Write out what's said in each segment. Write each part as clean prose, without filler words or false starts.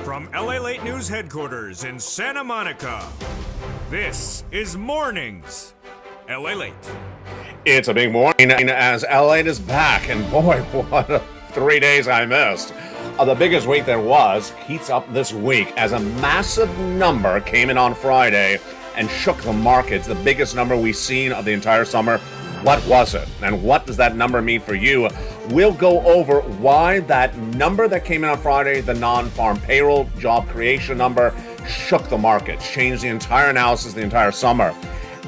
From LA Late News headquarters in Santa Monica, this is Mornings LA Late. It's a big morning as LA is back, and boy, what 3 days I missed. The biggest week there was heats up this week as a massive number came in on Friday and shook the markets. The biggest number we've seen of the entire summer. What was it? And what does that number mean for you? We'll go over why that number that came in on Friday, the non-farm payroll job creation number, shook the markets, changed the entire analysis the entire summer,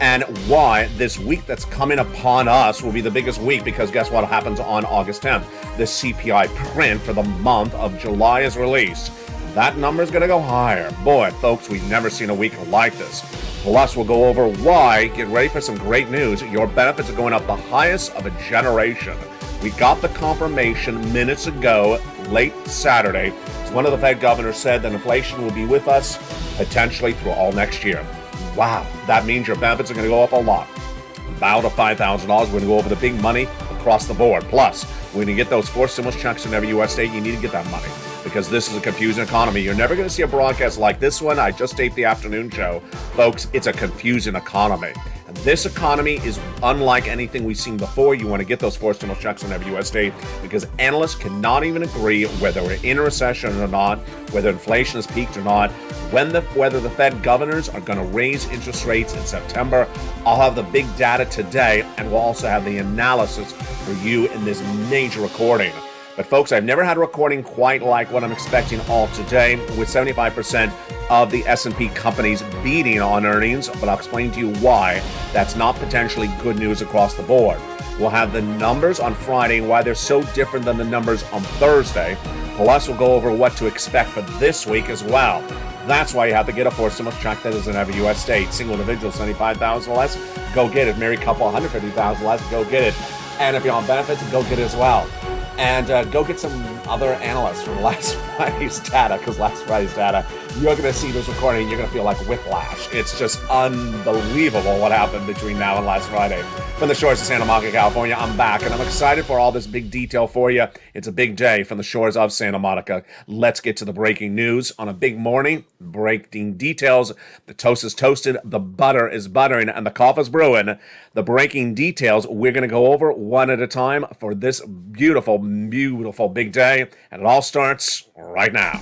and why this week that's coming upon us will be the biggest week, because guess what happens on August 10th? The CPI print for the month of July is released. That number is going to go higher. Boy, folks, we've never seen a week like this. Plus, we'll go over why. Get ready for some great news. Your benefits are going up the highest of a generation. We got the confirmation minutes ago, late Saturday. One of the Fed governors said that inflation will be with us potentially through all next year. Wow, that means your benefits are going to go up a lot. About $5,000. We're going to go over the big money across the board. Plus, we're going to get those 4 stimulus checks in every U.S. state. You need to get that money, because this is a confusing economy. You're never going to see a broadcast like this one. I just taped the afternoon show. Folks, it's a confusing economy. And this economy is unlike anything we've seen before. You want to get those 4 stimulus checks in every U.S. state, because analysts cannot even agree whether we're in a recession or not, whether inflation has peaked or not, whether the Fed governors are going to raise interest rates in September. I'll have the big data today, and we'll also have the analysis for you in this major recording. But folks, I've never had a recording quite like what I'm expecting all today, with 75% of the S&P companies beating on earnings, but I'll explain to you why that's not potentially good news across the board. We'll have the numbers on Friday and why they're so different than the numbers on Thursday. Plus, we'll go over what to expect for this week as well. That's why you have to get a 4 stimulus check that is in every U.S. state. Single individual, $75,000 less, go get it. Married couple, $150,000 less, go get it. And if you're on benefits, go get it as well. And go get some other analysts from last Friday's data, because last Friday's data, you're going to see this recording and you're going to feel like whiplash. It's just unbelievable what happened between now and last Friday. From the shores of Santa Monica, California, I'm back, and I'm excited for all this big detail for you. It's a big day from the shores of Santa Monica. Let's get to the breaking news on a big morning. Breaking details. The toast is toasted, the butter is buttering, and the coffee is brewing. The breaking details we're going to go over one at a time for this beautiful, beautiful big day, and it all starts right now.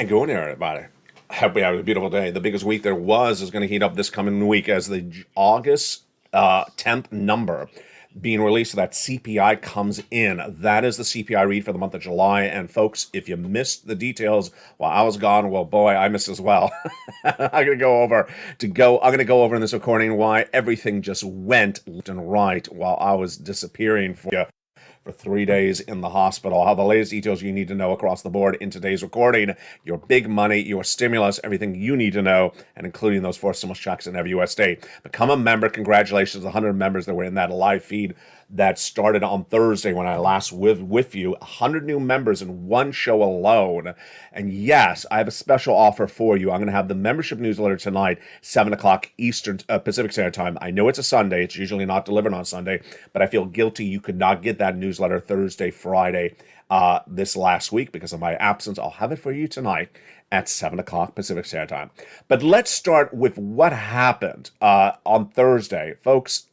And go in there, everybody. Hope we have a beautiful day. The biggest week there was is going to heat up this coming week as the August 10th number being released. So that CPI comes in. That is the CPI read for the month of July. And folks, if you missed the details while I was gone, well, boy, I missed as well. I'm going to go over in this recording why everything just went left and right while I was disappearing for 3 days in the hospital. How the latest details you need to know across the board in today's recording, your big money, your stimulus, everything you need to know, and including those 4 stimulus checks in every U.S. state. Become a member. Congratulations, 100 members that were in that live feed that started on Thursday when I last with you. 100 new members in one show alone. And yes, I have a special offer for you. I'm going to have the membership newsletter tonight, 7 o'clock Eastern Pacific Standard Time. I know it's a Sunday. It's usually not delivered on Sunday, but I feel guilty you could not get that newsletter Thursday, Friday, this last week because of my absence. I'll have it for you tonight at 7 o'clock Pacific Standard Time. But let's start with what happened on Thursday. Folks,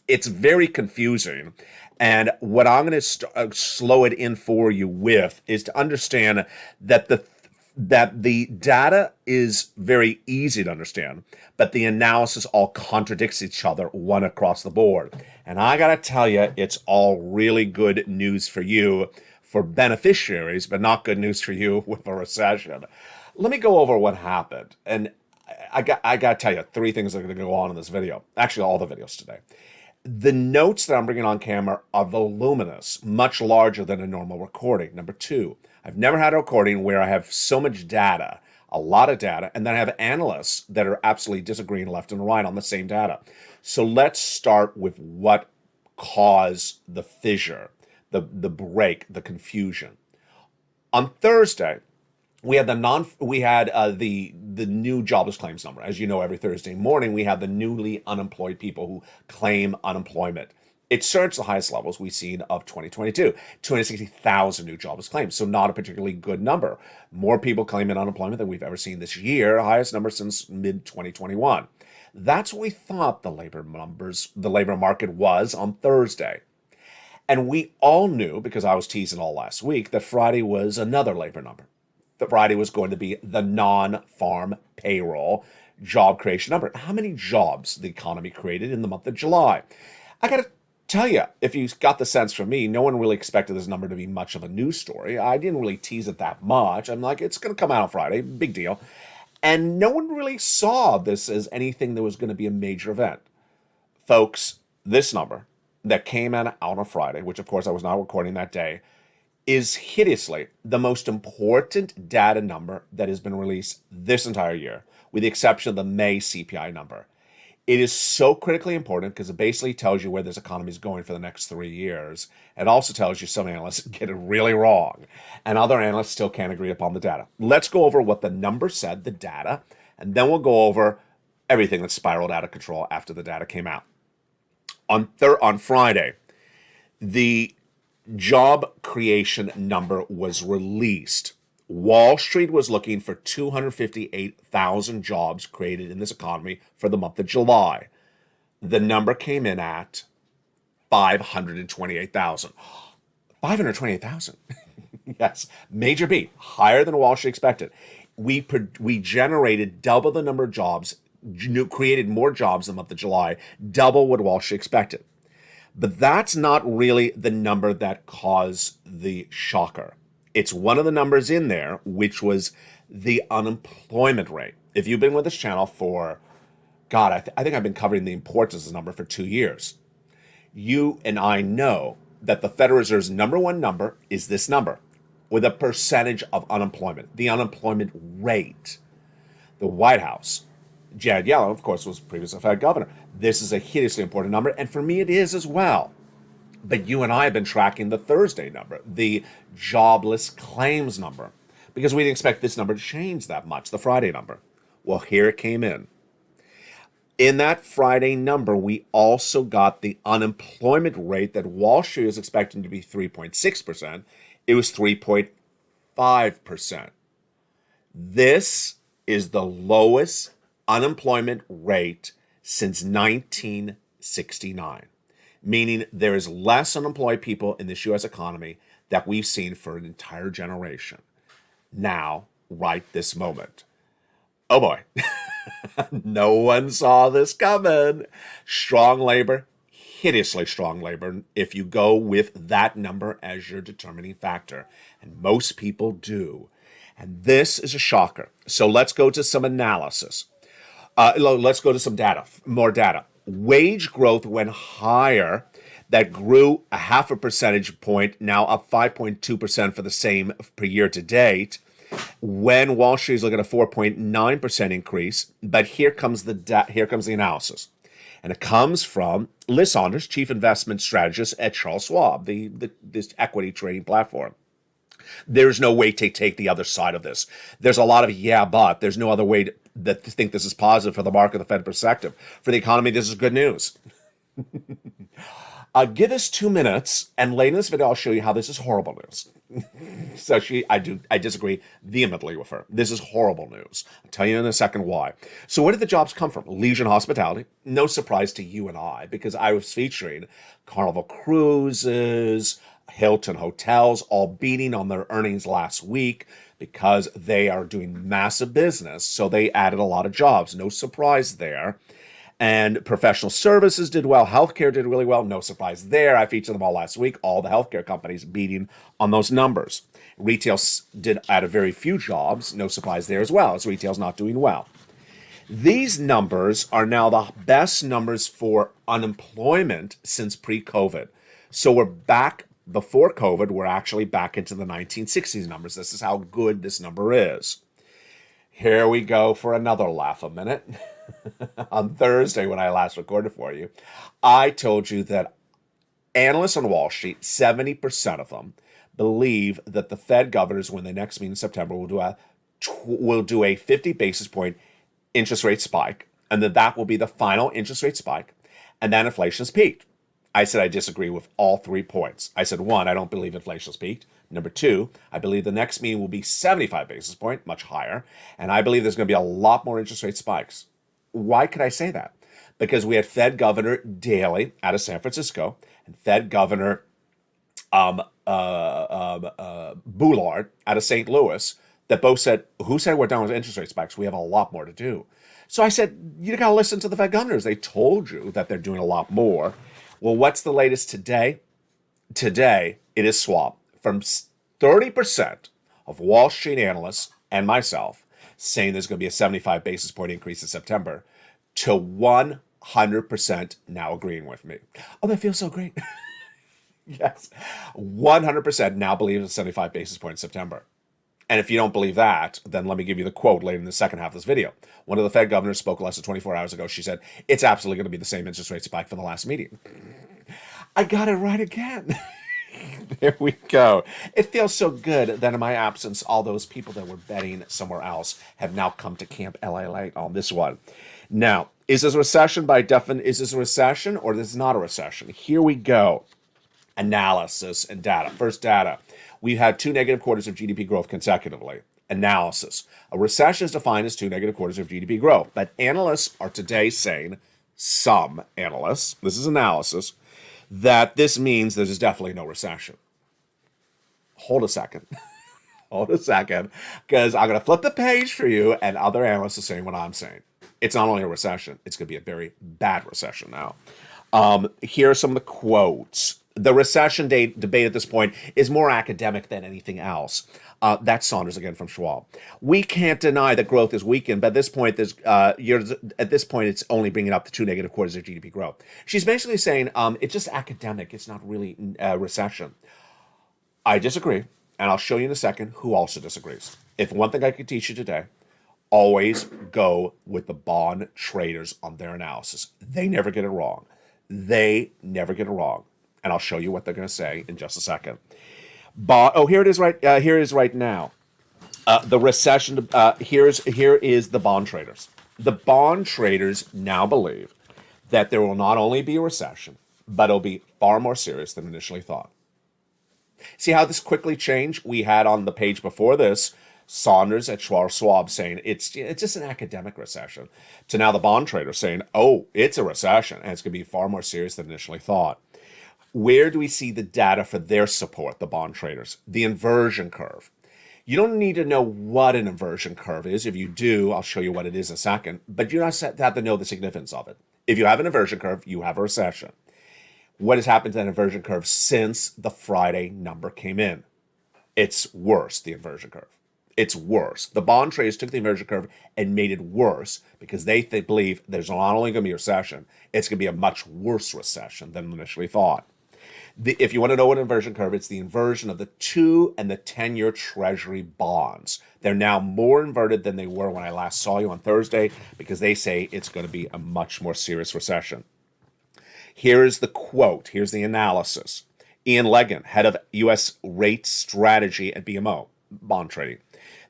it's very confusing. And what I'm going to slow it in for you with is to understand that the data is very easy to understand, but the analysis all contradicts each other, one across the board. And I got to tell you, it's all really good news for you, for beneficiaries, but not good news for you with a recession. Let me go over what happened. And I got to tell you 3 things that are going to go on in this video. Actually, all the videos today. The notes that I'm bringing on camera are voluminous, much larger than a normal recording. Number 2, I've never had a recording where I have so much data, a lot of data, and then I have analysts that are absolutely disagreeing left and right on the same data. So let's start with what caused the fissure, the break, the confusion. On Thursday, we had the new jobless claims number. As you know, every Thursday morning we have the newly unemployed people who claim unemployment. It surged to the highest levels we've seen of 2022, 260,000 new jobless claims. So not a particularly good number. More people claiming unemployment than we've ever seen this year, highest number since mid-2021. That's what we thought the labor market was on Thursday. And we all knew, because I was teasing all last week, that Friday was another labor number. That Friday was going to be the non-farm payroll job creation number. How many jobs the economy created in the month of July? I got to tell you, if you got the sense from me, no one really expected this number to be much of a news story. I didn't really tease it that much. I'm like, it's going to come out on Friday, big deal. And no one really saw this as anything that was going to be a major event. Folks, this number that came out on a Friday, which of course I was not recording that day, is hideously the most important data number that has been released this entire year, with the exception of the May CPI number. It is so critically important because it basically tells you where this economy is going for the next 3 years. It also tells you some analysts get it really wrong, and other analysts still can't agree upon the data. Let's go over what the number said, the data, and then we'll go over everything that spiraled out of control after the data came out. On Friday, the job creation number was released. Wall Street was looking for 258,000 jobs created in this economy for the month of July. The number came in at 528,000. 528,000. Yes, major beat, higher than Wall Street expected. We generated double the number of jobs, created more jobs in the month of July, double what Wall Street expected. But that's not really the number that caused the shocker. It's one of the numbers in there, which was the unemployment rate. If you've been with this channel for, God, I think I've been covering the importance of this number for 2 years. You and I know that the Federal Reserve's number one number is this number, with a percentage of unemployment, the unemployment rate. The White House, Janet Yellen, of course, was previously Fed governor. This is a hideously important number, and for me it is as well. But you and I have been tracking the Thursday number, the jobless claims number, because we didn't expect this number to change that much, the Friday number. Well, here it came in. In that Friday number, we also got the unemployment rate that Wall Street was expecting to be 3.6%. It was 3.5%. This is the lowest unemployment rate since 1969. Meaning there is less unemployed people in this U.S. economy that we've seen for an entire generation. Now, right this moment. Oh boy, no one saw this coming. Strong labor, hideously strong labor, if you go with that number as your determining factor. And most people do. And this is a shocker. So let's go to some analysis. Let's go to some data, more data. Wage growth went higher. That grew a half a percentage point, now up 5.2% for the same per year to date. When Wall Street is looking at a 4.9% increase, but here comes the analysis, and it comes from Liz Saunders, chief investment strategist at Charles Schwab, this equity trading platform. There's no way to take the other side of this. There's a lot of but. There's no other way to think this is positive for the market, the Fed perspective. For the economy, this is good news. Give us 2 minutes, and later in this video, I'll show you how this is horrible news. So I disagree vehemently with her. This is horrible news. I'll tell you in a second why. So where did the jobs come from? Leisure and hospitality. No surprise to you and I, because I was featuring Carnival Cruises, Hilton Hotels, all beating on their earnings last week because they are doing massive business. So they added a lot of jobs. No surprise there. And professional services did well. Healthcare did really well. No surprise there. I featured them all last week. All the healthcare companies beating on those numbers. Retail did add a very few jobs. No surprise there as well, as retail's not doing well. These numbers are now the best numbers for unemployment since pre-COVID. So we're back Before COVID, we're actually back into the 1960s numbers. This is how good this number is. Here we go for another laugh a minute. On Thursday, when I last recorded for you, I told you that analysts on Wall Street, 70% of them, believe that the Fed governors, when they next meet in September, will do a 50 basis point interest rate spike, and that will be the final interest rate spike, and then inflation's peaked. I said I disagree with all 3 points. I said, 1, I don't believe inflation's peaked. Number 2, I believe the next meeting will be 75 basis point, much higher, and I believe there's going to be a lot more interest rate spikes. Why could I say that? Because we had Fed Governor Daley out of San Francisco and Fed Governor Bullard out of St. Louis that both said, who said we're done with interest rate spikes? We have a lot more to do. So I said, you got to listen to the Fed governors. They told you that they're doing a lot more. Well, what's the latest today? Today, it is swapped from 30% of Wall Street analysts and myself saying there's going to be a 75 basis point increase in September to 100% now agreeing with me. Oh, that feels so great. Yes. 100% now believe it's 75 basis point in September. And if you don't believe that, then let me give you the quote later in the second half of this video. One of the Fed governors spoke less than 24 hours ago. She said, it's absolutely going to be the same interest rate spike for the last meeting. I got it right again. There we go. It feels so good that in my absence, all those people that were betting somewhere else have now come to Camp LA on this one. Now, is this a recession by definition? Is this a recession or this is not a recession? Here we go. Analysis and data. First, data. We've had 2 negative quarters of GDP growth consecutively. Analysis. A recession is defined as 2 negative quarters of GDP growth. But analysts are today saying, some analysts, this is analysis, that this means there's definitely no recession. Hold a second. Hold a second, because I'm going to flip the page for you, and other analysts are saying what I'm saying. It's not only a recession, it's going to be a very bad recession now. Here are some of the quotes. The recession debate at this point is more academic than anything else. That's Saunders again from Schwab. We can't deny that growth is weakened, but at this point, it's only bringing up the 2 negative quarters of GDP growth. She's basically saying it's just academic. It's not really a recession. I disagree, and I'll show you in a second who also disagrees. If one thing I could teach you today, always go with the bond traders on their analysis. They never get it wrong. They never get it wrong. And I'll show you what they're going to say in just a second. Here it is right. Here it is right now. The recession. Here is the bond traders. The bond traders now believe that there will not only be a recession, but it'll be far more serious than initially thought. See how this quickly changed? We had on the page before this Saunders at Schwab saying it's just an academic recession, to now the bond traders saying, oh, it's a recession and it's going to be far more serious than initially thought. Where do we see the data for their support, the bond traders? The inversion curve. You don't need to know what an inversion curve is. If you do, I'll show you what it is in a second, but you don't have to know the significance of it. If you have an inversion curve, you have a recession. What has happened to that inversion curve since the Friday number came in? It's worse, the inversion curve. It's worse. The bond traders took the inversion curve and made it worse because they believe there's not only going to be a recession, it's going to be a much worse recession than initially thought. If you want to know what an inversion curve, it's the inversion of the 2 and the 10-year Treasury bonds. They're now more inverted than they were when I last saw you on Thursday because they say it's going to be a much more serious recession. Here is the quote. Here's the analysis. Ian Legan, head of U.S. rate strategy at BMO, bond trading.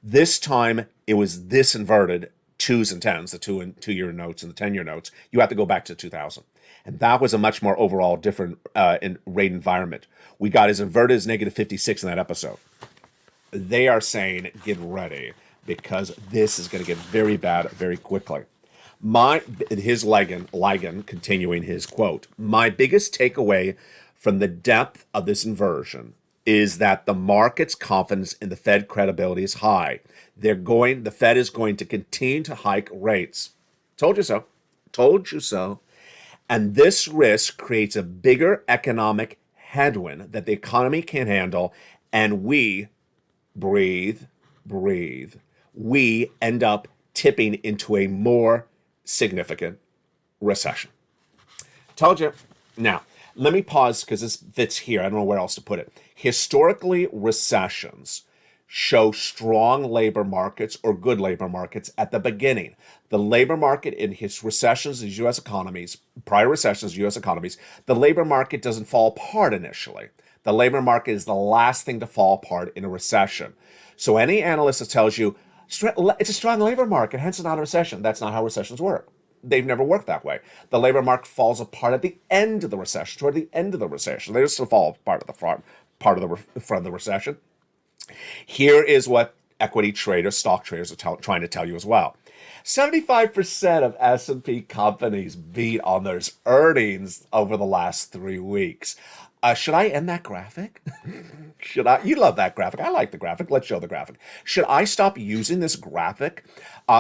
This time, it was this inverted 2s and 10s, the 2 and 2-year notes and the 10-year notes. You have to go back to 2000. And that was a much more overall different rate environment. We got as inverted as negative 56 in that episode. They are saying, get ready, because this is going to get very bad very quickly. Legan, continuing his quote, my biggest takeaway from the depth of this inversion is that the market's confidence in the Fed credibility is high. The Fed is going to continue to hike rates. Told you so. Told you so. And this risk creates a bigger economic headwind that the economy can't handle, and we breathe. We end up tipping into a more significant recession. Told you. Now, Let me pause because this fits here. I don't know where else to put it. Historically, recessions show strong labor markets or good labor markets at the beginning. The labor market in his recessions in U.S. economies, prior recessions in U.S. economies, the labor market doesn't fall apart initially. The labor market is the last thing to fall apart in a recession. So any analyst that tells you it's a strong labor market, hence it's not a recession, that's not how recessions work. They've never worked that way. The labor market falls apart at the end of the recession, toward the end of the recession. They just fall apart at the front, front of the recession. Here is what equity traders, stock traders are trying to tell you as well. 75% of S&P companies beat on their earnings over the last 3 weeks. Should I end that graphic? Should I? You love that graphic. I like the graphic. Let's show the graphic. Should I stop using this graphic?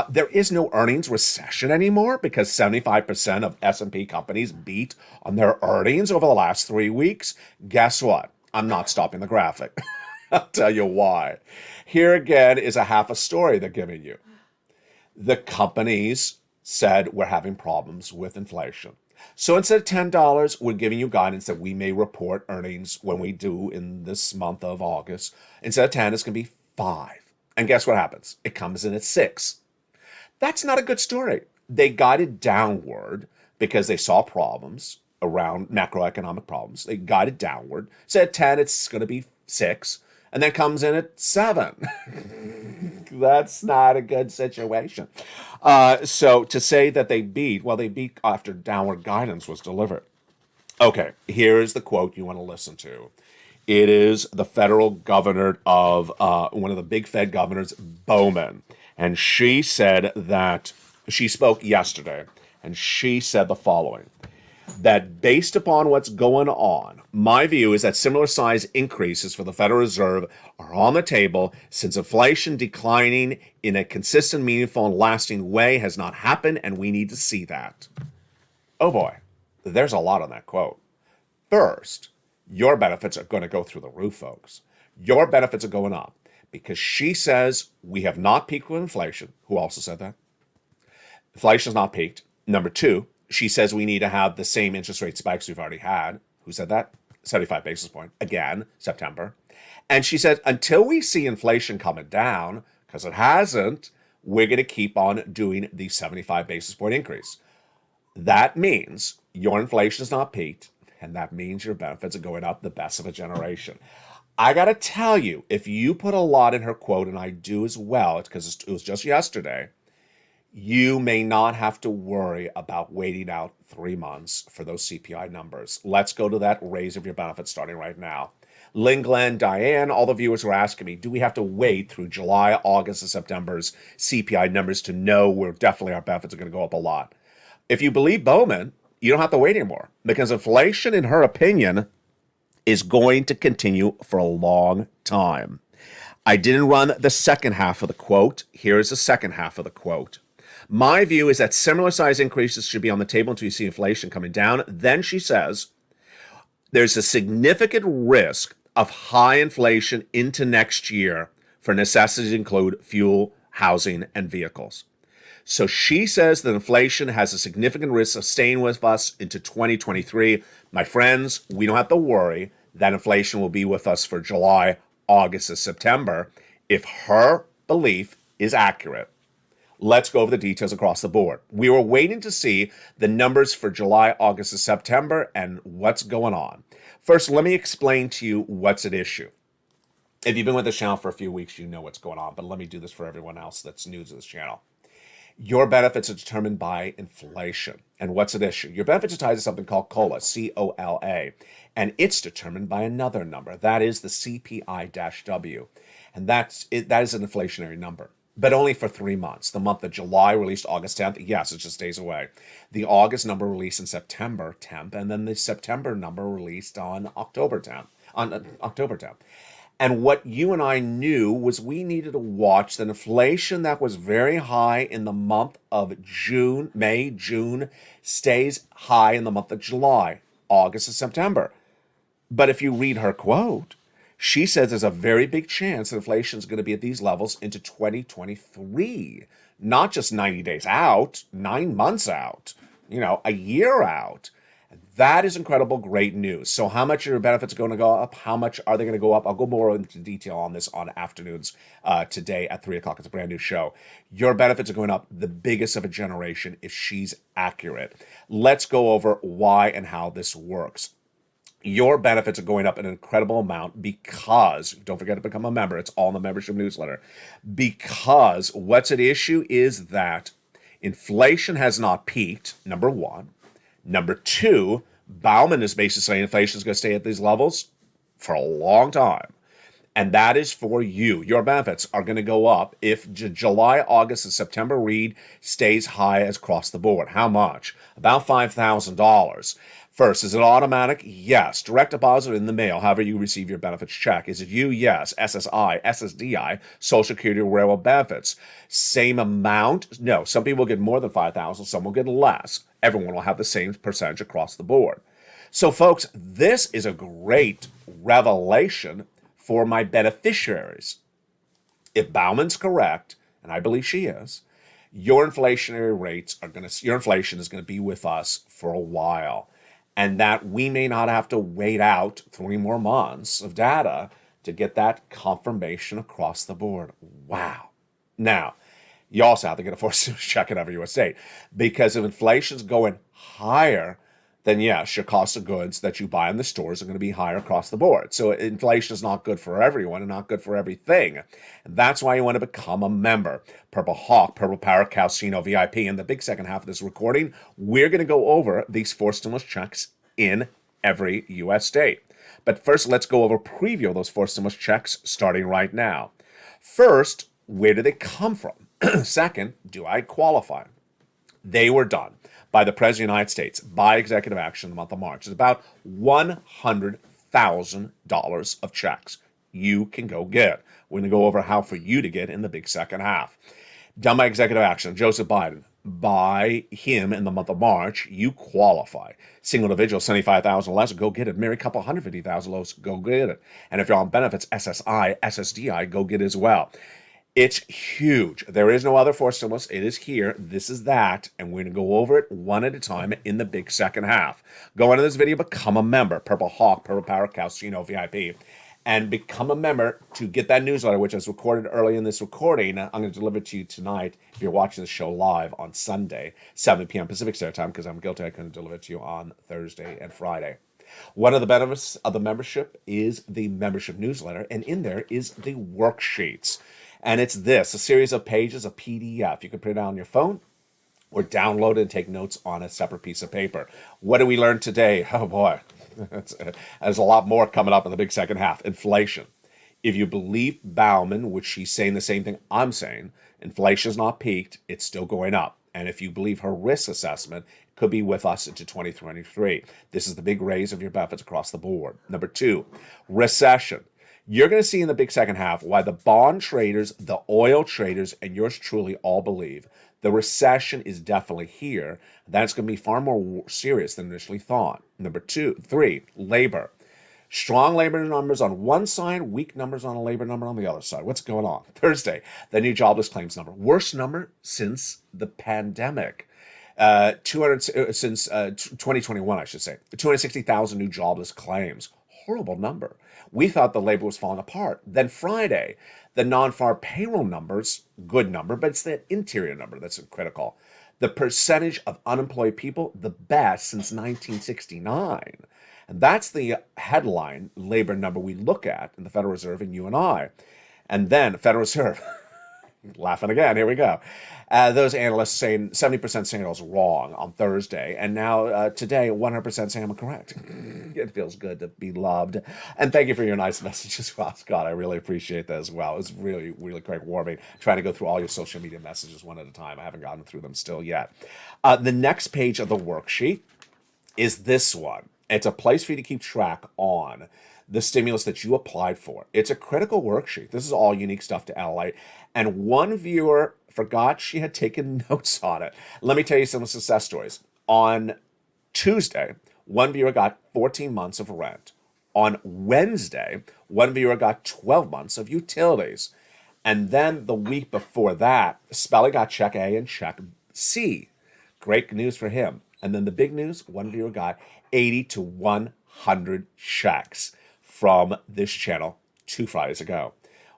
There is no earnings recession anymore because 75% of S&P companies beat on their earnings over the last 3 weeks. Guess what? I'm not stopping the graphic. I'll tell you why. Here again is a half a story they're giving you. The companies said we're having problems with inflation. So instead of $10, we're giving you guidance that we may report earnings when we do in this month of August. Instead of 10, it's going to be 5. And guess what happens? It comes in at 6. That's not a good story. They guided downward because they saw problems around macroeconomic problems. They guided downward. Said 10, it's going to be 6. And then comes in at 7. That's not a good situation. So to say that they beat, well, they beat after downward guidance was delivered. Okay, here's the quote you want to listen to. It is the federal governor of one of the big Fed governors, Bowman. And she said that, she spoke yesterday, and she said the following. That based upon what's going on, my view is that similar size increases for the Federal Reserve are on the table since inflation declining in a consistent, meaningful, and lasting way has not happened, and we need to see that. Oh boy, there's a lot on that quote. First, your benefits are going to go through the roof, folks. Your benefits are going up because she says we have not peaked with inflation. Who also said that? Inflation has not peaked. Number 2, she says we need to have the same interest rate spikes we've already had. Who said that? 75 basis point. Again, September. And she said, until we see inflation coming down, because it hasn't, we're going to keep on doing the 75 basis point increase. That means your inflation is not peaked, and that means your benefits are going up the best of a generation. I got to tell you, if you put a lot in her quote, and I do as well, it's because it was just yesterday, you may not have to worry about waiting out 3 months for those CPI numbers. Let's go to that raise of your benefits starting right now. Lynn, Glenn, Diane, all the viewers were asking me, do we have to wait through July, August, and September's CPI numbers to know where definitely our benefits are going to go up a lot? If you believe Bowman, you don't have to wait anymore because inflation, in her opinion, is going to continue for a long time. I didn't run the second half of the quote. Here's the second half of the quote. My view is that similar size increases should be on the table until you see inflation coming down. Then she says, there's a significant risk of high inflation into next year for necessities include fuel, housing, and vehicles. So she says that inflation has a significant risk of staying with us into 2023. My friends, we don't have to worry that inflation will be with us for July, August, and September. If her belief is accurate, let's go over the details across the board. We were waiting to see the numbers for July, August, and September and what's going on. First, let me explain to you what's at issue. If you've been with this channel for a few weeks, you know what's going on, but let me do this for everyone else that's new to this channel. Your benefits are determined by inflation. And what's at issue? Your benefits are tied to something called COLA, C-O-L-A, and it's determined by another number. That is the CPI-W, and that is an inflationary number. But only for 3 months. The month of July released August 10th. Yes, it's just days away. The August number released in September 10th, and then the September number released on October 10th. And what you and I knew was we needed to watch the inflation that was very high in the month of June, May, June, stays high in the month of July, August, and September. But if you read her quote, she says there's a very big chance that inflation is going to be at these levels into 2023, not just 90 days out, 9 months out, a year out. That is incredible, great news. So how much are your benefits going to go up? How much are they going to go up? I'll go more into detail on this on afternoons today at 3 o'clock. It's a brand new show. Your benefits are going up the biggest of a generation if she's accurate. Let's go over why and how this works. Your benefits are going up an incredible amount because, don't forget to become a member. It's all in the membership newsletter. Because what's at issue is that inflation has not peaked, number one. Number two, Bauman is basically saying inflation is going to stay at these levels for a long time. And that is for you. Your benefits are going to go up if July, August, and September read stays high as across the board. How much? About $5,000. First, is it automatic? Yes. Direct deposit in the mail, however you receive your benefits check. Is it you? Yes. SSI, SSDI, Social Security Railroad benefits. Same amount? No. Some people will get more than $5,000. Some will get less. Everyone will have the same percentage across the board. So, folks, this is a great revelation for my beneficiaries. If Bauman's correct, and I believe she is, your inflationary rates your inflation is going to be with us for a while. And that we may not have to wait out 3 more months of data to get that confirmation across the board. Wow. Now, you also have to get a forced check in every U.S. state, because if inflation's going higher, then yes, your cost of goods that you buy in the stores are going to be higher across the board. So inflation is not good for everyone and not good for everything. And that's why you want to become a member. Purple Hawk, Purple Power, Calcino, VIP. In the big second half of this recording, we're going to go over these 4 stimulus checks in every U.S. state. But first, let's go over a preview of those 4 stimulus checks starting right now. First, where do they come from? Second, do I qualify? They were done by the President of the United States by executive action in the month of March. It's about $100,000 of checks you can go get. We're going to go over how for you to get in the big second half. Done by executive action, Joseph Biden. By him in the month of March, you qualify. Single individual, 75,000 less, go get it. Married couple, 150,000 less, go get it. And if you're on benefits, SSI, SSDI, go get it as well. It's huge. There is no other forced stimulus. It is here. This is that. And we're going to go over it one at a time in the big second half. Go into this video, become a member. Purple Hawk, Purple Power, Calcino, VIP. And become a member to get that newsletter, which is recorded early in this recording. I'm going to deliver it to you tonight if you're watching the show live on Sunday, 7 p.m. Pacific Standard Time, because I'm guilty I couldn't deliver it to you on Thursday and Friday. One of the benefits of the membership is the membership newsletter, and in there is the worksheets. And it's this, a series of pages, a PDF. You can print it out on your phone or download it and take notes on a separate piece of paper. What did we learn today? Oh, boy. There's a lot more coming up in the big second half. Inflation. If you believe Bauman, which she's saying the same thing I'm saying, inflation's not peaked, it's still going up. And if you believe her risk assessment, it could be with us into 2023. This is the big raise of your benefits across the board. Number 2, recession. You're going to see in the big second half why the bond traders, the oil traders, and yours truly all believe the recession is definitely here. That's going to be far more serious than initially thought. Number 3, labor. Strong labor numbers on one side, weak numbers on a labor number on the other side. What's going on? Thursday, the new jobless claims number. Worst number since the pandemic. 2021, I should say. 260,000 new jobless claims. Horrible number. We thought the labor was falling apart. Then Friday, the non-farm payroll numbers, good number, but it's the interior number that's critical. The percentage of unemployed people, the best since 1969. And that's the headline labor number we look at in the Federal Reserve and you and I. And then Federal Reserve, laughing again, here we go. Those analysts saying 70% saying it was wrong on Thursday. And now today, 100% saying I'm correct. It feels good to be loved. And thank you for your nice messages, Scott. I really appreciate that as well. It was really, really quite warming. Trying to go through all your social media messages one at a time. I haven't gotten through them still yet. The next page of the worksheet is this one. It's a place for you to keep track on the stimulus that you applied for. It's a critical worksheet. This is all unique stuff to LA. And one viewer forgot she had taken notes on it. Let me tell you some success stories. On Tuesday, one viewer got 14 months of rent. On Wednesday, one viewer got 12 months of utilities. And then the week before that, Spelly got check A and check C. Great news for him. And then the big news, one viewer got 80 to 100 checks from this channel 2 Thursdays ago.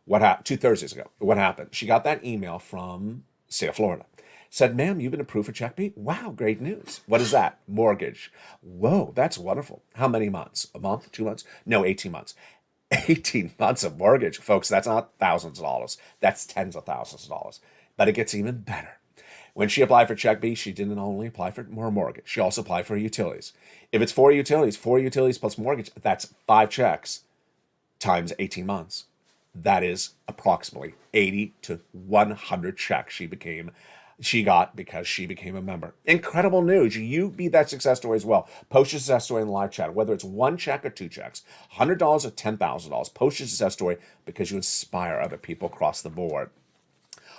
What happened? She got that email from state of Florida. Said, ma'am, you've been approved for Check B. Wow, great news. What is that? Mortgage. Whoa, that's wonderful. How many months? A month? 2 months? No, 18 months. 18 months of mortgage. Folks, that's not thousands of dollars. That's tens of thousands of dollars. But it gets even better. When she applied for Check B, she didn't only apply for more mortgage. She also applied for utilities. If it's 4 utilities plus mortgage, that's 5 checks times 18 months. That is approximately 80 to 100 checks she got because she became a member. Incredible news. You be that success story as well. Post your success story in the live chat, whether it's 1 check or 2 checks, $100 or $10,000. Post your success story because you inspire other people across the board.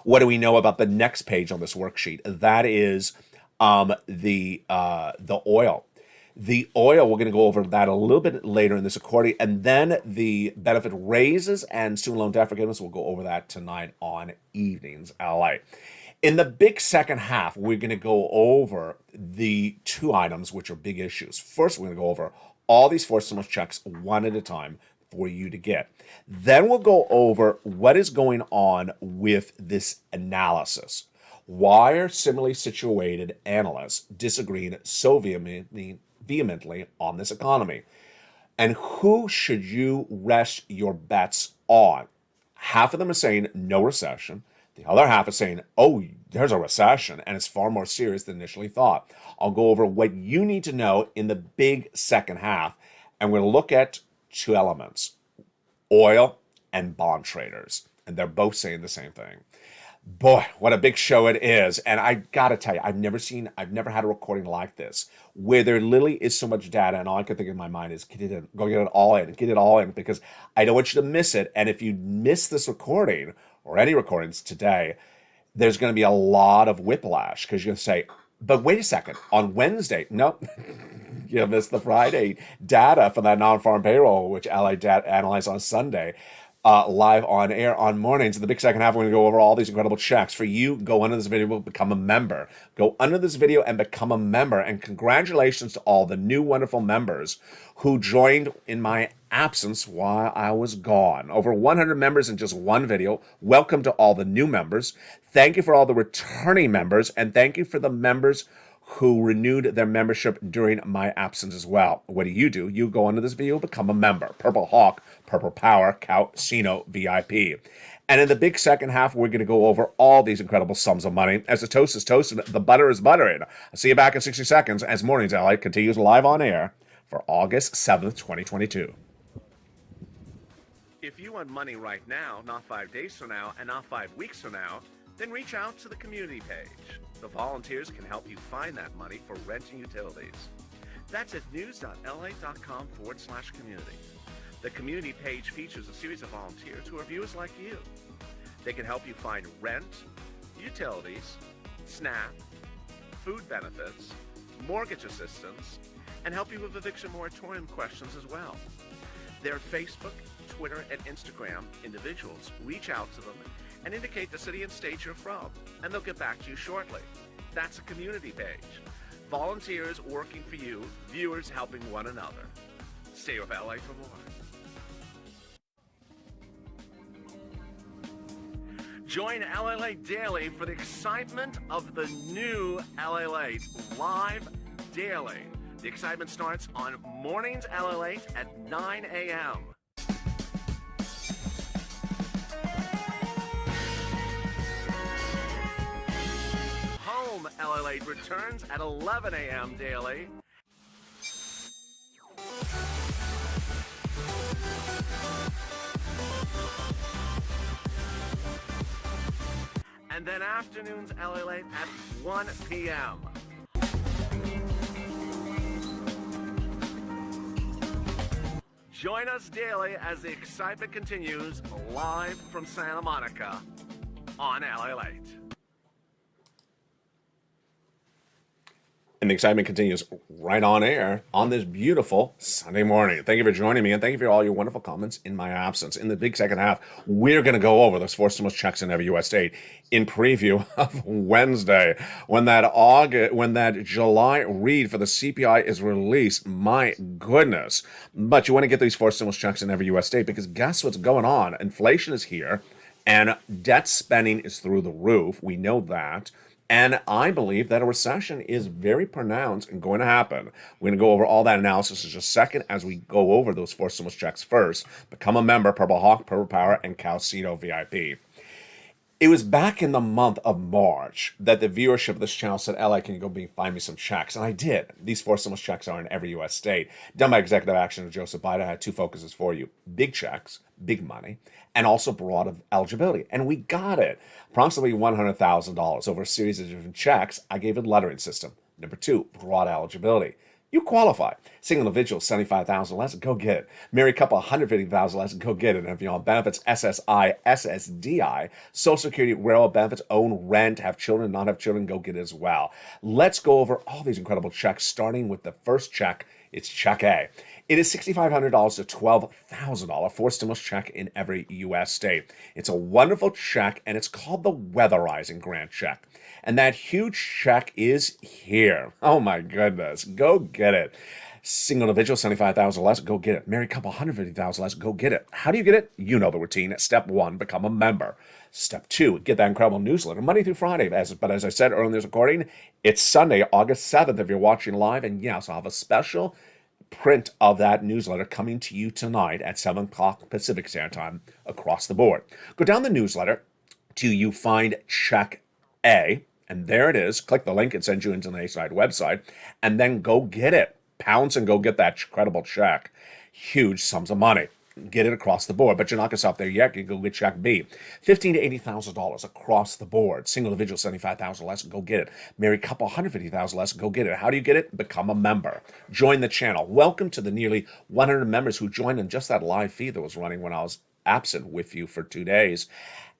What do we know about the next page on this worksheet? That is the oil. The oil, we're going to go over that a little bit later in this recording, and then the benefit raises and student loan debt forgiveness. We'll go over that tonight on Evenings LA. In the big second half, we're going to go over the 2 items which are big issues. First, we're going to go over all these 4 stimulus checks one at a time for you to get. Then we'll go over what is going on with this analysis. Why are similarly situated analysts disagreeing so vehemently on this economy? And who should you rest your bets on? Half of them are saying no recession. The other half is saying, oh, there's a recession, and it's far more serious than initially thought. I'll go over what you need to know in the big second half, and we'll look at 2 elements, oil and bond traders. And they're both saying the same thing. Boy, what a big show it is. And I gotta tell you, I've never had a recording like this where there literally is so much data, and all I can think in my mind is get it all in, because I don't want you to miss it. And if you miss this recording or any recordings today, there's going to be a lot of whiplash, because you're going to say, but wait a second, on Wednesday, nope, you missed the Friday data for that non-farm payroll, which LA Data analyzed on Sunday. Live on air on mornings. In the big second half, we're going to go over all these incredible checks. For you, go under this video, become a member. Go under this video and become a member. And congratulations to all the new wonderful members who joined in my absence while I was gone. Over 100 members in just one video. Welcome to all the new members. Thank you for all the returning members. And thank you for the members who renewed their membership during my absence as well. What do? You go under this video, become a member. Purple Hawk, Purple Power, Casino VIP. And in the big second half, we're going to go over all these incredible sums of money. As the toast is toasted, the butter is buttering. I'll see you back in 60 seconds as Mornings LA continues live on air for August 7th, 2022. If you want money right now, not 5 days from now, and not 5 weeks from now, then reach out to the community page. The volunteers can help you find that money for rent and utilities. That's at news.la.com/community. The community page features a series of volunteers who are viewers like you. They can help you find rent, utilities, SNAP, food benefits, mortgage assistance, and help you with eviction moratorium questions as well. Their Facebook, Twitter, and Instagram individuals reach out to them and indicate the city and state you're from, and they'll get back to you shortly. That's a community page. Volunteers working for you, viewers helping one another. Stay with LA for more. Join LA Late Daily for the excitement of the new LA Late live daily. The excitement starts on Mornings LA Late at 9 a.m. Home LA Late returns at 11 a.m. daily. And then afternoons LA Late at 1 p.m. Join us daily as the excitement continues live from Santa Monica on LA Late. And the excitement continues right on air on this beautiful Sunday morning. Thank you for joining me, and thank you for all your wonderful comments in my absence. In the big second half, we're going to go over those four stimulus checks in every U.S. state in preview of Wednesday, when that July read for the CPI is released. My goodness! But you want to get these four stimulus checks in every U.S. state, because guess what's going on? Inflation is here, and debt spending is through the roof. We know that. And I believe that a recession is very pronounced and going to happen. We're going to go over all that analysis in just a second as we go over those four stimulus checks first. Become a member, Purple Hawk, Purple Power, and Calcito VIP. It was back in the month of March that the viewership of this channel said, "LA, can you go find me some checks?" And I did. These four stimulus checks are in every U.S. state. Done by executive action of Joseph Biden. I had two focuses for you: big checks, big money, and also broad eligibility. And we got it. Approximately $100,000 over a series of different checks. I gave it lettering system. Number two, broad eligibility. You qualify. Single individual, $75,000 less, go get it. Married couple, $150,000 less, go get it. And if you're on benefits, SSI, SSDI, Social Security, railroad benefits, own, rent, have children, not have children, go get it as well. Let's go over all these incredible checks, starting with the first check. It's Check A. It is $6,500 to $12,000 for stimulus check in every U.S. state. It's a wonderful check, and it's called the Weatherizing Grant Check. And that huge check is here. Oh my goodness. Go get it. Single individual, $75,000 less, go get it. Married couple, $150,000 less, go get it. How do you get it? You know the routine. Step one, become a member. Step two, get that incredible newsletter Monday through Friday. But as I said earlier in this recording, it's Sunday, August 7th if you're watching live. And yes, I'll have a special print of that newsletter coming to you tonight at 7 o'clock Pacific Standard Time across the board. Go down the newsletter till you find Check A. And there it is. Click the link. It sends you into the Nationwide website. And then go get it. Pounce and go get that credible check. Huge sums of money. Get it across the board. But you're not going to stop there yet. You can go get Check B. $15,000 to $80,000 across the board. Single individual, $75,000 less, go get it. Married couple, $150,000 less, go get it. How do you get it? Become a member. Join the channel. Welcome to the nearly 100 members who joined in just that live feed that was running when I was absent with you for 2 days.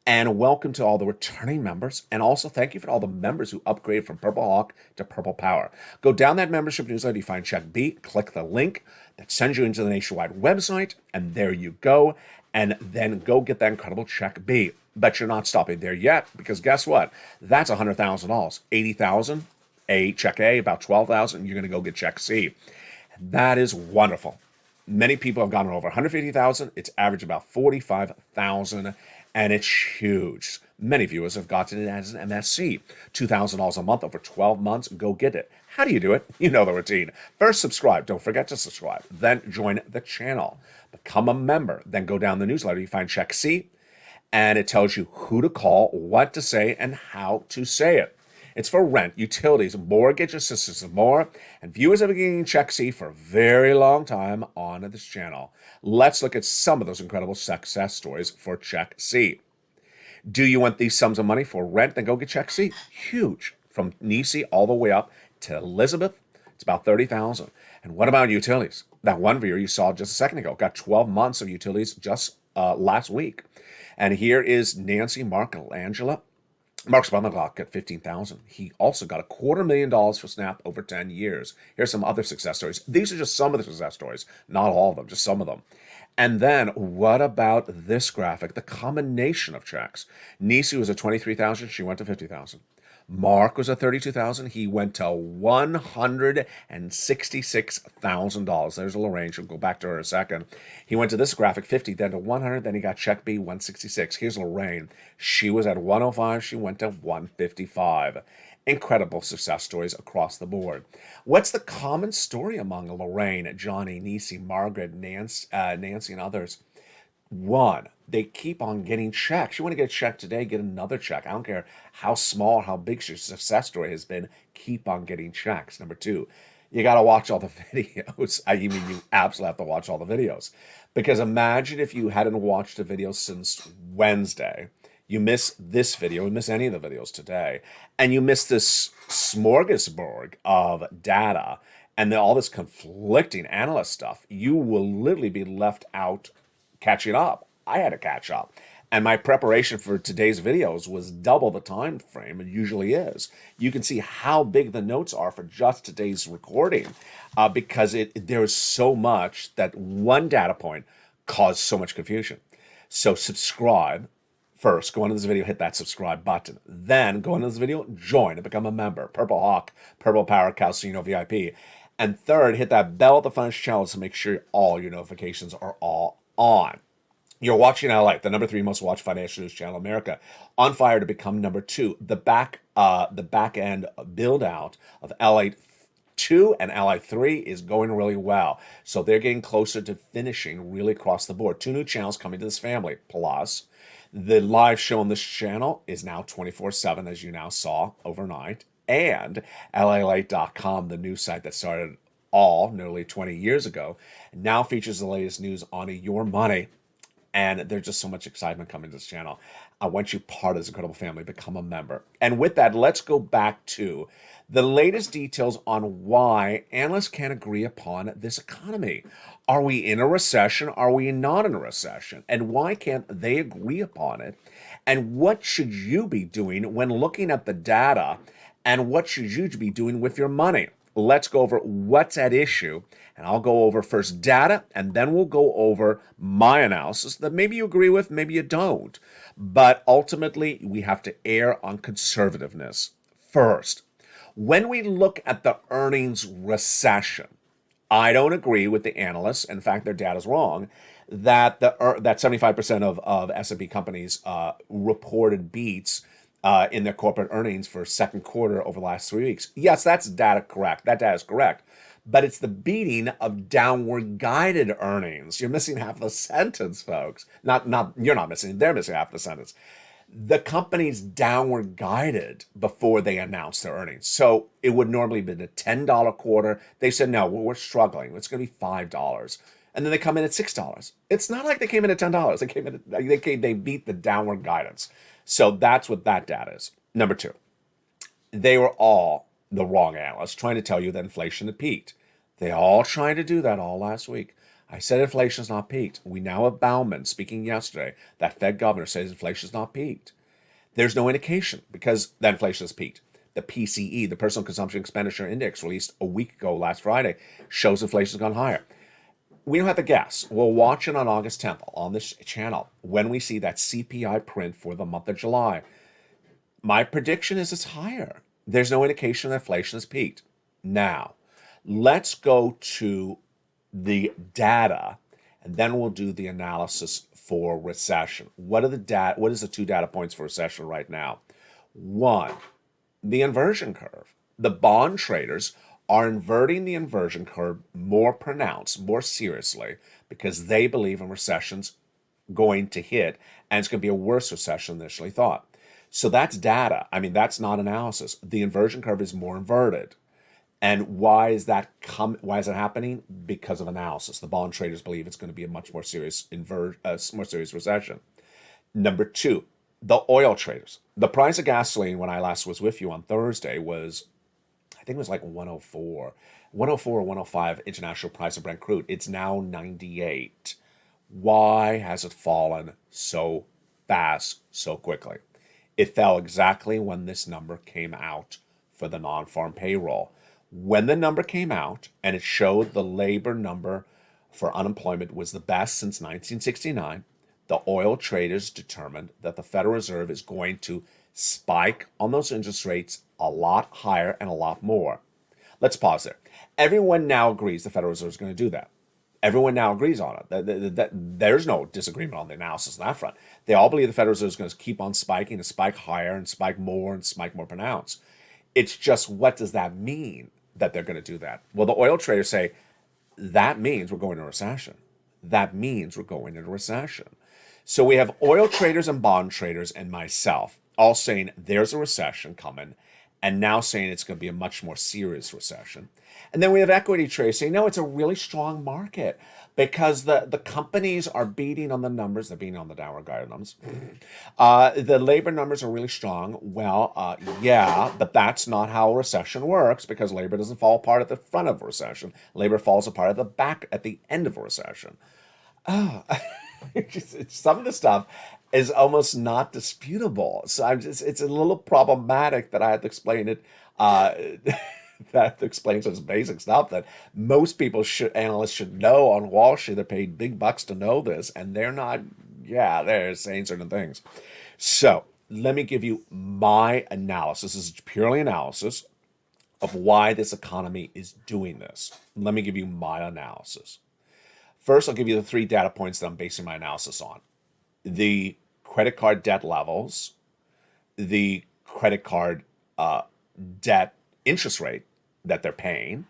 And welcome to all the returning members. And also thank you for all the members who upgraded from Purple Hawk to Purple Power. Go down that membership newsletter. You find Check B. Click the link that sends you into the Nationwide website. And there you go. And then go get that incredible Check B. But you're not stopping there yet, because guess what? That's $100,000. $80,000, Check A, about $12,000. You're going to go get Check C. That is wonderful. Many people have gotten over $150,000. It's average about $45,000. And it's huge. Many viewers have gotten it as an MSC. $2,000 a month over 12 months. Go get it. How do you do it? You know the routine. First, subscribe. Don't forget to subscribe. Then join the channel. Become a member. Then go down the newsletter. You find Check C. And it tells you who to call, what to say, and how to say it. It's for rent, utilities, mortgage assistance, and more. And viewers have been getting Check C for a very long time on this channel. Let's look at some of those incredible success stories for Check C. Do you want these sums of money for rent? Then go get Check C. Huge. From Nisi all the way up to Elizabeth, it's about $30,000. And what about utilities? That one viewer you saw just a second ago got 12 months of utilities just last week. And here is Nancy, Mark, and Angela. Mark's brother got $15,000. He also got $250,000 for SNAP over 10 years. Here's some other success stories. These are just some of the success stories, not all of them, just some of them. And then what about this graphic? The combination of checks. Nisi was at $23,000. She went to $50,000. Mark was at $32,000. He went to $166,000. There's Lorraine. She'll go back to her in a second. He went to this graphic, 50, then to 100, then he got Check B, 166. Here's Lorraine. She was at 105. She went to 155. Incredible success stories across the board. What's the common story among Lorraine, Johnny, Nisi, Margaret, Nancy, and others? One, they keep on getting checks. You want to get a check today, get another check. I don't care how small or how big your success story has been, keep on getting checks. Number two, you got to watch all the videos. I mean, you absolutely have to watch all the videos. Because imagine if you hadn't watched a video since Wednesday. You miss this video, you miss any of the videos today, and you miss this smorgasbord of data and then all this conflicting analyst stuff. You will literally be left out catching up. I had to catch up. And my preparation for today's videos was double the time frame it usually is. You can see how big the notes are for just today's recording because there is so much that one data point caused so much confusion. So subscribe. First, go into this video, hit that subscribe button. Then go into this video, join and become a member. Purple Hawk, Purple Power, Calcino VIP. And third, hit that bell at the front of the channel to make sure all your notifications are all on. You're watching LA, the #3 most watched financial news channel in America, on fire to become #2. The back end build out of LA2 and LA3 is going really well. So they're getting closer to finishing really across the board. 2 new channels coming to this family. Plus, the live show on this channel is now 24/7, as you now saw overnight. And LALate.com, the news site that started all nearly 20 years ago, now features the latest news on your money. And there's just so much excitement coming to this channel. I want you part of this incredible family. Become a member. And with that, let's go back to the latest details on why analysts can't agree upon this economy. Are we in a recession? Are we not in a recession? And why can't they agree upon it? And what should you be doing when looking at the data? And what should you be doing with your money? Let's go over what's at issue. And I'll go over first data, and then we'll go over my analysis that maybe you agree with, maybe you don't. But ultimately, we have to err on conservativeness. First, when we look at the earnings recession, I don't agree with the analysts. In fact, their data is wrong. That 75% of S&P companies reported beats in their corporate earnings for second quarter over the last 3 weeks. Yes, that's data correct. That data is correct. But it's the beating of downward guided earnings. You're missing half the sentence, folks. You're not missing. They're missing half the sentence. The company's downward guided before they announced their earnings. So it would normally have been a $10 quarter. They said, no, we're struggling. It's going to be $5. And then they come in at $6. It's not like they came in at $10. They beat the downward guidance. So that's what that data is. Number 2, they were all the wrong analysts trying to tell you that inflation had peaked. They all trying to do that all last week. I said inflation's not peaked. We now have Bauman speaking yesterday. That Fed governor says inflation's not peaked. There's no indication because that inflation has peaked. The PCE, the Personal Consumption Expenditure Index, released a week ago last Friday, shows inflation's gone higher. We don't have to guess. We'll watch it on August 10th on this channel when we see that CPI print for the month of July. My prediction is it's higher. There's no indication that inflation has peaked. Now, let's go to the data, and then we'll do the analysis for recession. What is the 2 data points for recession right now? 1, the inversion curve. The bond traders are inverting the inversion curve more pronounced, more seriously, because they believe a recession's going to hit, and it's going to be a worse recession than initially thought. So that's data. I mean, that's not analysis. The inversion curve is more inverted. And why is that happening? Because of analysis. The bond traders believe it's going to be a much more serious recession. Number 2, the oil traders. The price of gasoline when I last was with you on Thursday was, I think it was like 104 or 105 international price of Brent crude. It's now 98. Why has it fallen so fast, so quickly? It fell exactly when this number came out for the non-farm payroll. When the number came out and it showed the labor number for unemployment was the best since 1969, the oil traders determined that the Federal Reserve is going to spike on those interest rates a lot higher and a lot more. Let's pause there. Everyone now agrees the Federal Reserve is going to do that. Everyone now agrees on it. There's no disagreement on the analysis on that front. They all believe the Federal Reserve is going to keep on spiking and spike higher and spike more pronounced. It's just, what does that mean that they're going to do that? Well, the oil traders say that means we're going into a recession. That means we're going into a recession. So we have oil traders and bond traders and myself all saying there's a recession coming, and now saying it's going to be a much more serious recession. And then we have equity traders saying, no, it's a really strong market because the companies are beating on the numbers. They're beating on the downward guided numbers. The labor numbers are really strong. Well, yeah, but that's not how a recession works, because labor doesn't fall apart at the front of a recession. Labor falls apart at the back, at the end of a recession. Some of the stuff is almost not disputable. So it's a little problematic that I have to explain it. That I have to explain such basic stuff that most analysts should know on Wall Street. They're paid big bucks to know this, and they're not. Yeah, they're saying certain things. So let me give you my analysis. This is purely analysis of why this economy is doing this. Let me give you my analysis. First, I'll give you the 3 data points that I'm basing my analysis on. The credit card debt levels, the credit card debt interest rate that they're paying,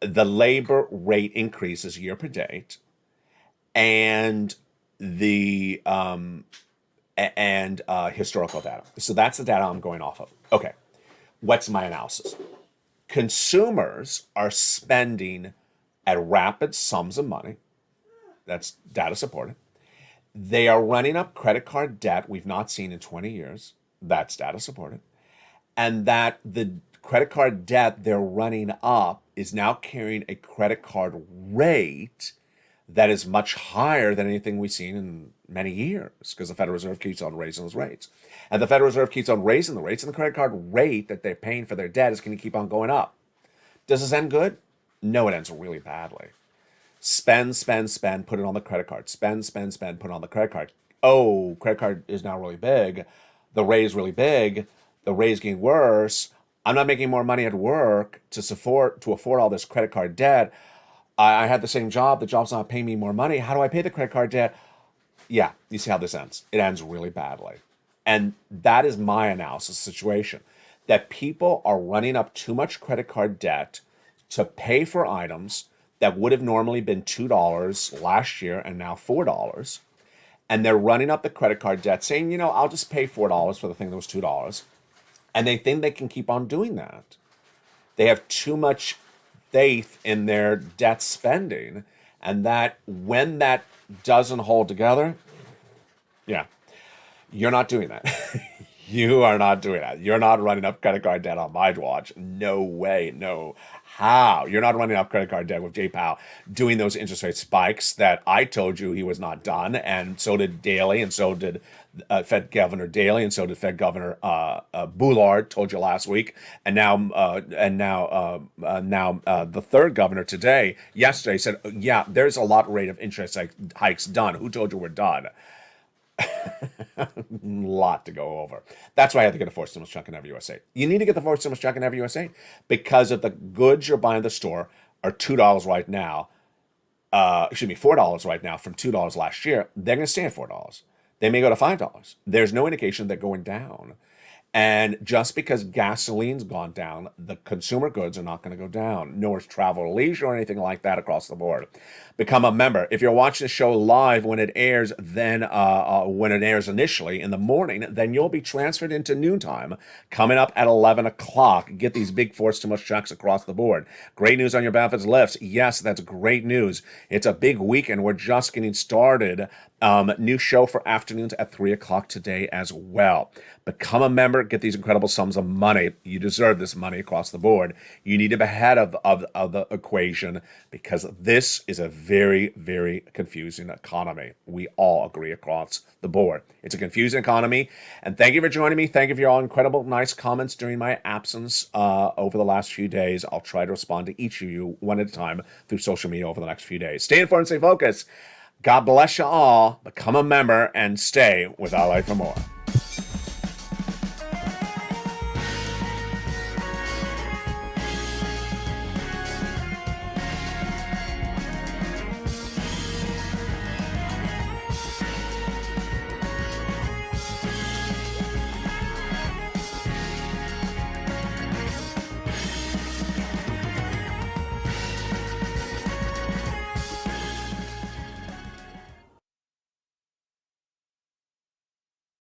the labor rate increases year per date, and the historical data. So that's the data I'm going off of. Okay, what's my analysis? Consumers are spending at rapid sums of money. That's data supported. They are running up credit card debt we've not seen in 20 years. That's data supported. And that the credit card debt they're running up is now carrying a credit card rate that is much higher than anything we've seen in many years, because the Federal Reserve keeps on raising those rates. And the Federal Reserve keeps on raising the rates, and the credit card rate that they're paying for their debt is going to keep on going up. Does this end good? No, it ends really badly. Spend, spend, spend, put it on the credit card. Spend, spend, spend, put it on the credit card. Oh, credit card is now really big. The rate is really big. The rate is getting worse. I'm not making more money at work to afford all this credit card debt. I had the same job. The job's not paying me more money. How do I pay the credit card debt? Yeah, you see how this ends. It ends really badly. And that is my analysis situation, that people are running up too much credit card debt to pay for items that would have normally been $2 last year and now $4. And they're running up the credit card debt saying, I'll just pay $4 for the thing that was $2. And they think they can keep on doing that. They have too much faith in their debt spending, and that when that doesn't hold together, yeah, you're not doing that. You are not doing that. You're not running up credit card debt on my watch. No way. No. How? You're not running up credit card debt with Jay Powell doing those interest rate spikes that I told you he was not done, and so did Daly, and so did Fed Governor Daly, and so did Fed Governor Boulard. Told you last week, and now the third governor yesterday said, yeah, there's a rate of interest hikes done. Who told you we're done? Lot to go over. That's why I had to get a forced stimulus check in every USA. You need to get the forced stimulus check in every USA because if the goods you're buying at the store are $2 right now, $4 right now from $2 last year, they're going to stay at $4. They may go to $5. There's no indication they're going down. And just because gasoline's gone down, the consumer goods are not going to go down, nor is travel or leisure or anything like that across the board. Become a member. If you're watching the show live when it airs, then when it airs initially in the morning, then you'll be transferred into noontime coming up at 11 o'clock. Get these big forced stimulus checks across the board. Great news on your benefits lifts. Yes, that's great news. It's a big weekend. We're just getting started. New show for afternoons at 3 o'clock today as well. Become a member. Get these incredible sums of money. You deserve this money across the board. You need to be ahead of the equation because this is a very, very confusing economy. We all agree across the board. It's a confusing economy. And thank you for joining me. Thank you for your all incredible, nice comments during my absence over the last few days. I'll try to respond to each of you one at a time through social media over the next few days. Stay informed, stay focused. God bless you all. Become a member and stay with Our Life for More.